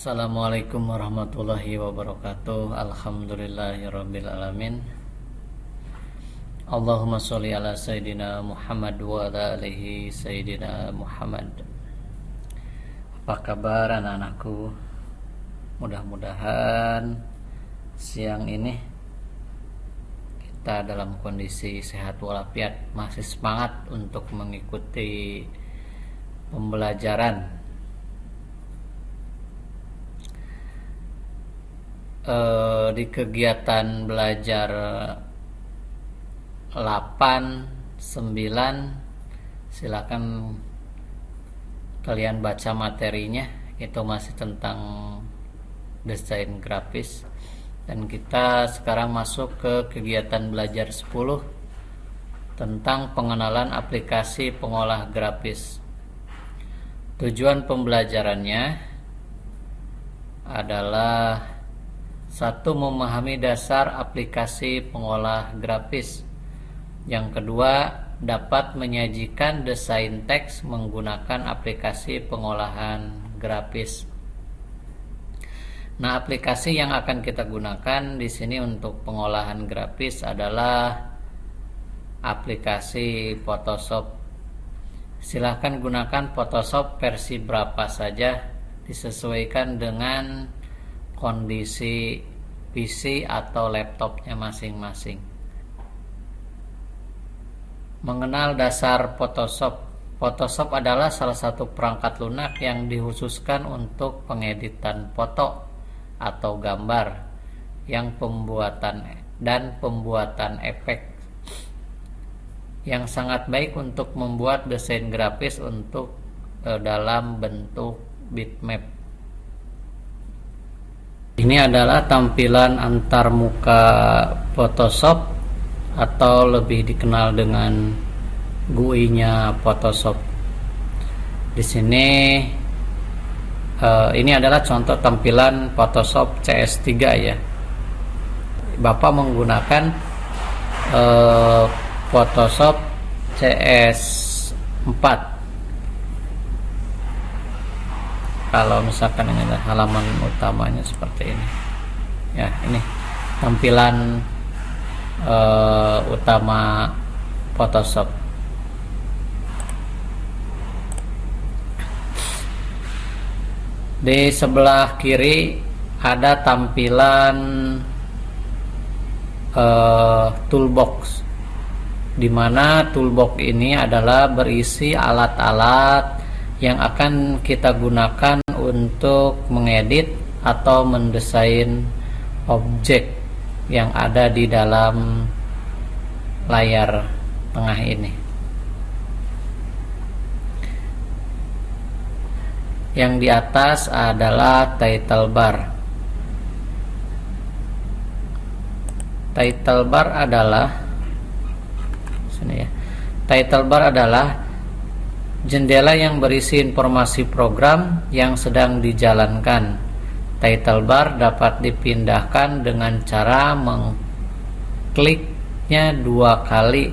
Assalamualaikum warahmatullahi wabarakatuh. Alhamdulillahirabbil alamin. Allahumma sholli ala sayidina Muhammad wa ala alihi sayidina Muhammad. Apa kabar anak-anakku? Mudah-mudahan siang ini kita dalam kondisi sehat walafiat, masih semangat untuk mengikuti pembelajaran di kegiatan belajar 8, 9. Silakan kalian baca materinya, itu masih tentang desain grafis. Dan kita sekarang masuk ke kegiatan belajar 10 tentang pengenalan aplikasi pengolah grafis. Tujuan pembelajarannya adalah: 1. Memahami dasar aplikasi pengolah grafis. Yang kedua, dapat menyajikan desain teks menggunakan aplikasi pengolahan grafis. Nah, aplikasi yang akan kita gunakan di sini untuk pengolahan grafis adalah aplikasi Photoshop. Silahkan gunakan Photoshop versi berapa saja, disesuaikan dengan kondisi PC atau laptopnya masing-masing. Mengenal dasar Photoshop. Photoshop adalah salah satu perangkat lunak yang dikhususkan untuk pengeditan foto atau gambar, yang pembuatan efek, yang sangat baik untuk membuat desain grafis untuk dalam bentuk bitmap. Ini adalah tampilan antarmuka Photoshop atau lebih dikenal dengan GUI-nya Photoshop. Di sini ini adalah contoh tampilan Photoshop CS3 ya. Bapak menggunakan Photoshop CS4. Kalau misalkan ini adalah halaman utamanya seperti ini ya, ini tampilan utama Photoshop. Di sebelah kiri ada tampilan toolbox, di mana toolbox ini adalah berisi alat-alat yang akan kita gunakan untuk mengedit atau mendesain objek yang ada di dalam layar tengah ini. Yang di atas adalah title bar. Title bar adalah sini ya. Title bar adalah jendela yang berisi informasi program yang sedang dijalankan. Title bar dapat dipindahkan dengan cara mengkliknya 2 kali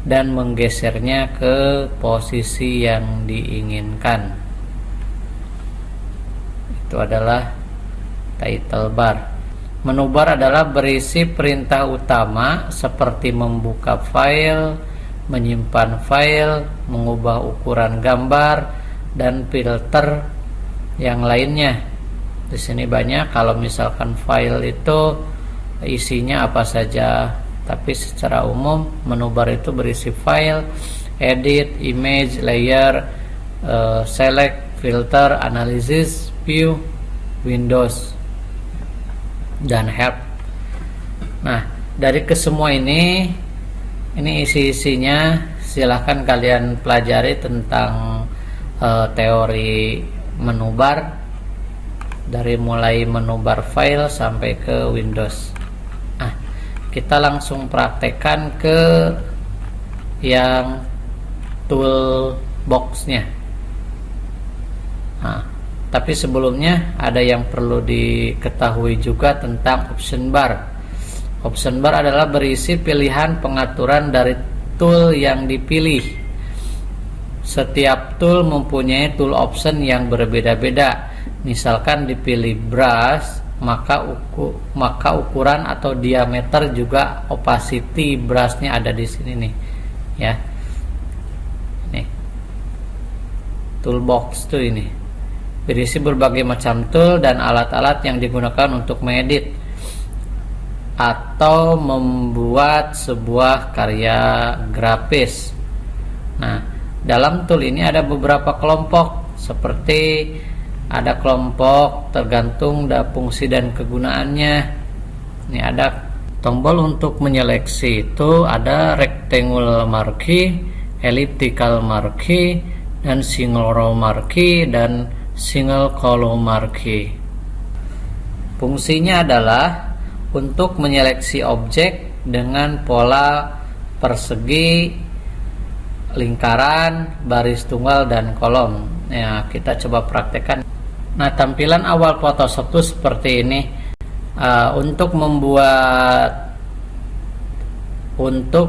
dan menggesernya ke posisi yang diinginkan. Itu adalah title bar. Menu bar adalah berisi perintah utama seperti membuka file, menyimpan file, mengubah ukuran gambar, dan filter yang lainnya. Di sini banyak. Kalau misalkan file itu isinya apa saja, tapi secara umum menu bar itu berisi file, edit, image, layer, select, filter, analysis, view, Windows, dan help. Nah, dari kesemua ini isi-isinya silahkan kalian pelajari tentang teori menu bar, dari mulai menu bar file sampai ke Windows. Nah, kita langsung praktekkan ke yang toolbox-nya. Nah, tapi sebelumnya ada yang perlu diketahui juga tentang option bar. Option bar adalah berisi pilihan pengaturan dari tool yang dipilih. Setiap tool mempunyai tool option yang berbeda-beda Misalkan dipilih brush, maka ukuran atau diameter juga opacity brushnya ada di sini nih ya. Nih toolbox tuh ini berisi berbagai macam tool dan alat-alat yang digunakan untuk mengedit atau membuat sebuah karya grafis. Nah, dalam tool ini ada beberapa kelompok, seperti ada kelompok tergantung fungsi dan kegunaannya. Ini ada tombol untuk menyeleksi, itu ada rectangle marquee, elliptical marquee, dan single row marquee, dan single column marquee. Fungsinya adalah untuk menyeleksi objek dengan pola persegi, lingkaran, baris tunggal, dan kolom. Ya, kita coba praktekkan. Nah, tampilan awal Photoshop itu seperti ini. Untuk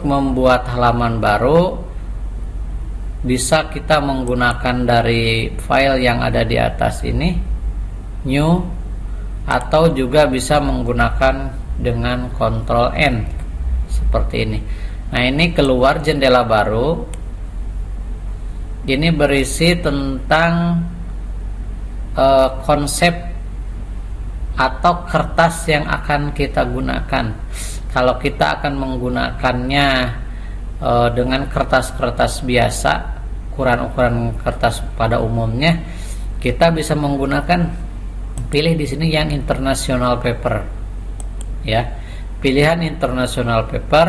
membuat halaman baru bisa kita menggunakan dari file yang ada di atas ini, new, atau juga bisa menggunakan dengan Ctrl N seperti ini. Nah, ini keluar jendela baru. Ini berisi tentang konsep atau kertas yang akan kita gunakan. Kalau kita akan menggunakannya dengan kertas-kertas biasa, ukuran-ukuran kertas pada umumnya, kita bisa menggunakan, pilih di sini yang international paper ya, pilihan international paper,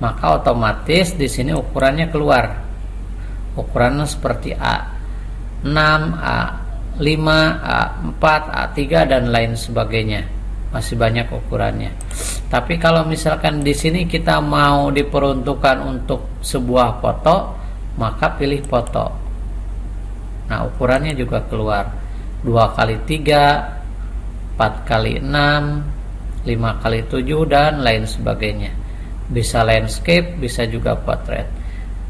maka otomatis di sini ukurannya keluar, ukurannya seperti A6, A5, A4, A3, dan lain sebagainya. Masih banyak ukurannya. Tapi kalau misalkan di sini kita mau diperuntukkan untuk sebuah foto, maka pilih foto. Nah, ukurannya juga keluar 2x3, 4x6, 5x7, dan lain sebagainya. Bisa landscape, bisa juga portrait.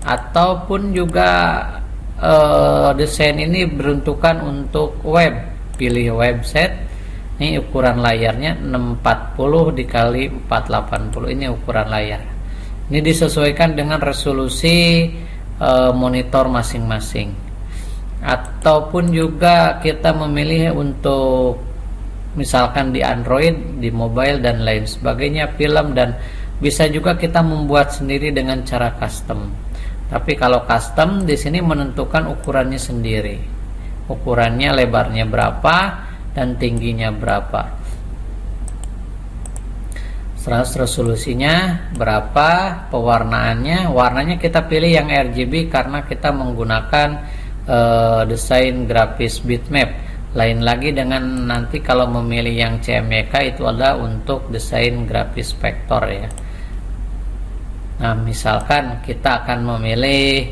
Ataupun juga desain ini beruntukan untuk web. Pilih website. Ini ukuran layarnya 640 dikali 480. Ini ukuran layar. Ini disesuaikan dengan resolusi monitor masing-masing. Ataupun juga kita memilih untuk misalkan di Android, di mobile, dan lain sebagainya, film, dan bisa juga kita membuat sendiri dengan cara custom. Tapi kalau custom di sini menentukan ukurannya sendiri. Ukurannya, lebarnya berapa dan tingginya berapa. Resolusinya berapa, pewarnaannya, warnanya kita pilih yang RGB karena kita menggunakan desain grafis bitmap. Lain lagi dengan nanti kalau memilih yang CMYK, itu adalah untuk desain grafis vektor ya. Nah, misalkan kita akan memilih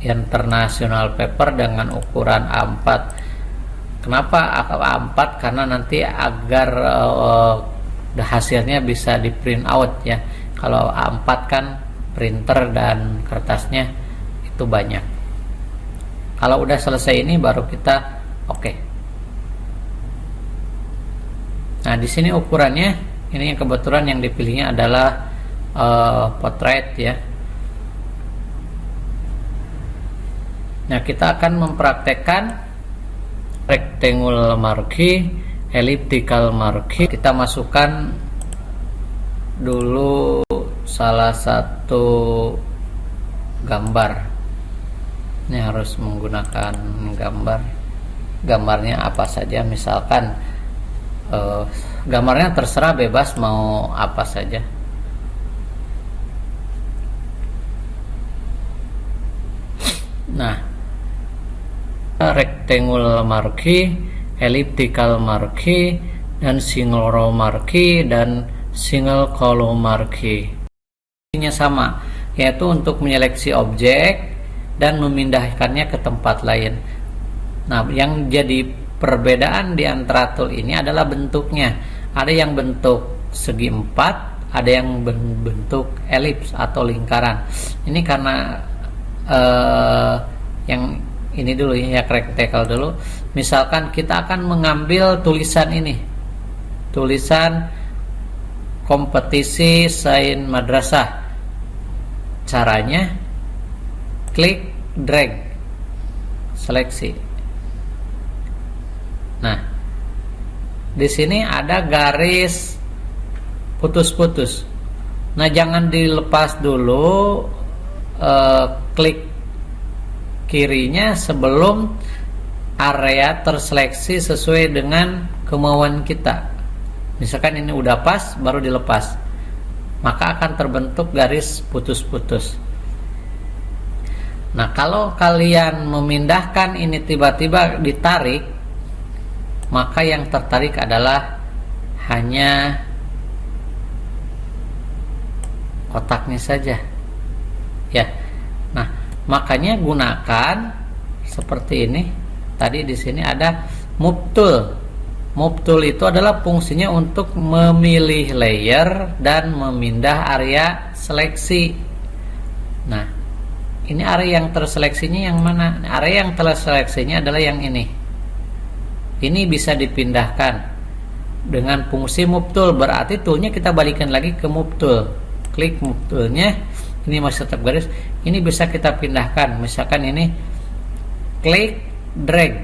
international paper dengan ukuran A4. Kenapa A4? Karena nanti agar hasilnya bisa di print out ya. Kalau A4 kan printer dan kertasnya itu banyak. Kalau udah selesai ini baru kita oke. Nah, di sini ukurannya, ini yang kebetulan yang dipilihnya adalah portrait ya. Nah, kita akan mempraktekkan rectangle marquee, elliptical marquee. Kita masukkan dulu salah satu gambar. Ini harus menggunakan gambarnya apa saja, misalkan gambarnya terserah, bebas mau apa saja. Nah, rectangle marquee, elliptical marquee, dan single row marquee, dan single column marquee. Ini sama, yaitu untuk menyeleksi objek dan memindahkannya ke tempat lain. Nah, yang jadi perbedaan di antara tool ini adalah bentuknya. Ada yang bentuk segi 4, ada yang bentuk elips atau lingkaran. Ini karena yang ini dulu ya, rectangle dulu. Misalkan kita akan mengambil tulisan ini, tulisan kompetisi sains madrasah. Caranya klik drag, seleksi. Nah, di sini ada garis putus-putus. Nah, jangan dilepas dulu, klik kirinya sebelum area terseleksi sesuai dengan kemauan kita. Misalkan ini udah pas, baru dilepas, maka akan terbentuk garis putus-putus. Nah, kalau kalian memindahkan ini tiba-tiba ditarik, maka yang tertarik adalah hanya kotaknya saja ya. Nah, makanya gunakan seperti ini. Tadi di sini ada move tool. Move tool itu adalah fungsinya untuk memilih layer dan memindah area seleksi. Nah, ini area yang terseleksinya yang mana? Area yang terseleksinya adalah yang ini. Ini bisa dipindahkan dengan fungsi move tool. Berarti toolnya kita balikan lagi ke move tool. Klik move toolnya, ini masih tetap garis. Ini bisa kita pindahkan. Misalkan ini klik drag,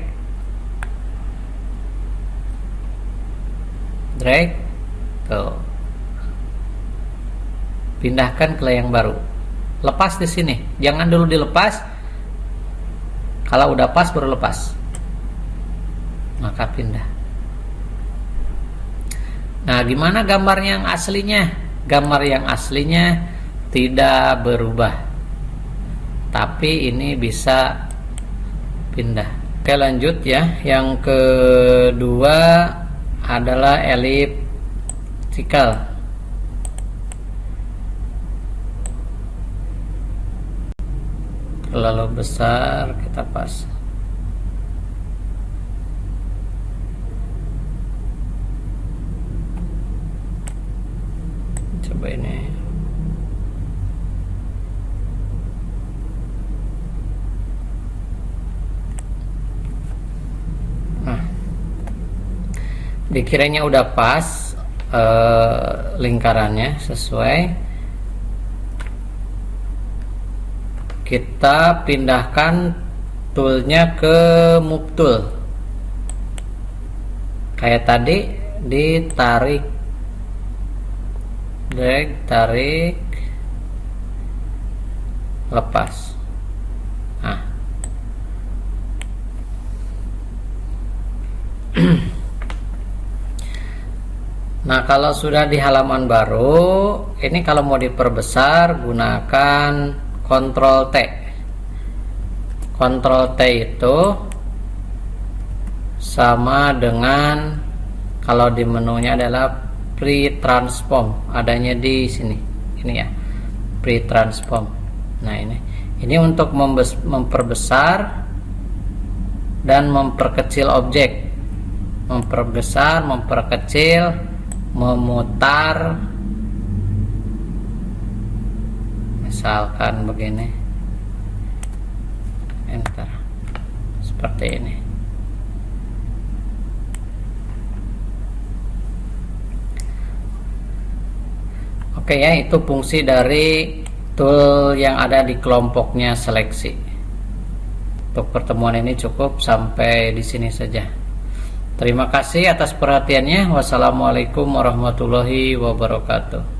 tuh, pindahkan ke yang baru. Lepas di sini, jangan dulu dilepas. Kalau udah pas baru lepas, maka pindah. Nah, gimana gambar yang aslinya? Gambar yang aslinya tidak berubah, tapi ini bisa pindah. Oke, lanjut ya. Yang kedua adalah elliptical. Terlalu besar, kita pas. Coba ini. Nah, dikiranya udah pas, lingkarannya sesuai. Kita pindahkan toolnya ke move tool. Kayak tadi, ditarik, drag, tarik, lepas. Nah, nah, kalau sudah di halaman baru, ini kalau mau diperbesar gunakan Ctrl T. Ctrl T itu sama dengan, kalau di menunya adalah pre-transform, adanya di sini. Ini ya, pre-transform. Nah, ini untuk memperbesar dan memperkecil objek. Memperbesar, memperkecil, memutar. Misalkan begini, enter, seperti ini. Oke ya, itu fungsi dari tool yang ada di kelompoknya seleksi. Untuk pertemuan ini cukup sampai di sini saja. Terima kasih atas perhatiannya. Wassalamualaikum warahmatullahi wabarakatuh.